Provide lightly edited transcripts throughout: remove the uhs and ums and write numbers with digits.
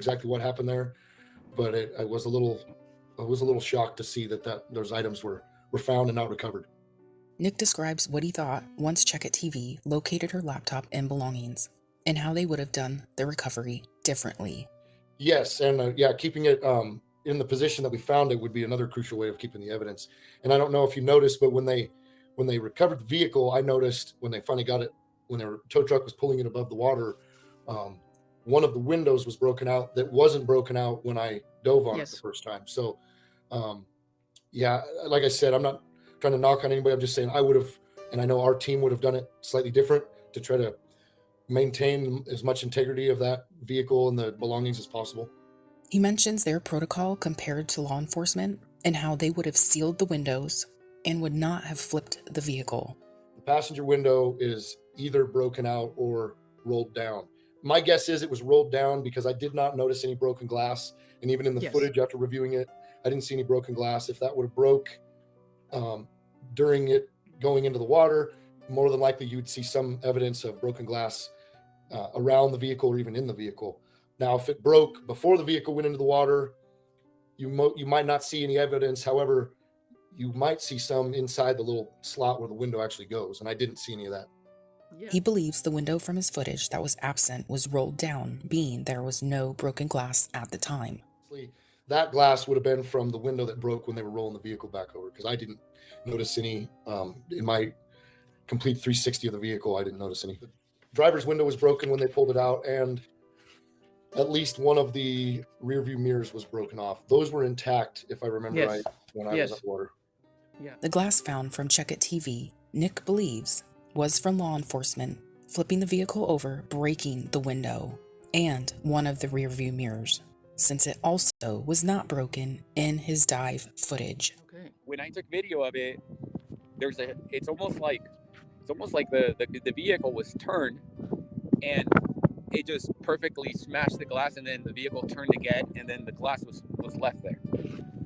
exactly what happened there, but I was a little shocked to see that those items were found and not recovered. Nick describes what he thought once Check-It TV located her laptop and belongings, and how they would have done the recovery differently. Yes, and yeah, keeping it in the position that we found it would be another crucial way of keeping the evidence. And I don't know if you noticed, but when they recovered the vehicle, I noticed when they finally got it, when their tow truck was pulling it above the water, um, one of the windows was broken out that wasn't broken out when I dove on it the Yes. first time. So, um, yeah, like I said, I'm not trying to knock on anybody. I'm just saying I would have, and I know our team would have done it slightly different to try to maintain as much integrity of that vehicle and the belongings as possible. He mentions their protocol compared to law enforcement and how they would have sealed the windows and would not have flipped the vehicle. The passenger window is either broken out or rolled down. My guess is it was rolled down because I did not notice any broken glass. And even in the Yes. footage after reviewing it, I didn't see any broken glass. If that would have broke um, during it going into the water, more than likely you'd see some evidence of broken glass around the vehicle or even in the vehicle. Now, if it broke before the vehicle went into the water, you might not see any evidence. However, you might see some inside the little slot where the window actually goes, and I didn't see any of that. Yeah. He believes the window from his footage that was absent was rolled down, being there was no broken glass at the time. Honestly, that glass would have been from the window that broke when they were rolling the vehicle back over, because I didn't notice any in my complete 360 of the vehicle. I didn't notice any. The driver's window was broken when they pulled it out, and at least one of the rear view mirrors was broken off. Those were intact, if I remember Yes. right, when I Yes. was underwater. Yeah. The glass found from Check-It TV, Nick believes, was from law enforcement flipping the vehicle over, breaking the window, and one of the rear view mirrors, since it also was not broken in his dive footage. Okay. When I took video of it, it's almost like the vehicle was turned and it just perfectly smashed the glass, and then the vehicle turned again, and then the glass was left there.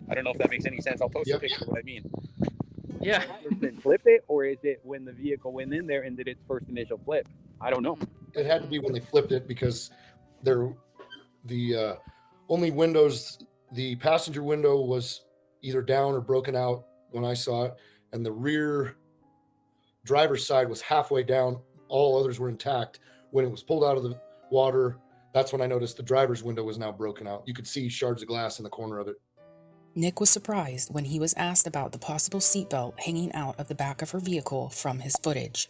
I don't know if that makes any sense. I'll post a picture of what I mean. Yeah. Then flip it, or is it when the vehicle went in there and did its first initial flip? I don't know. It had to be when they flipped it, because the only windows, the passenger window was either down or broken out when I saw it, and the rear driver's side was halfway down. All others were intact. When it was pulled out of the water, that's when I noticed the driver's window was now broken out. You could see shards of glass in the corner of it. Nick was surprised when he was asked about the possible seatbelt hanging out of the back of her vehicle from his footage.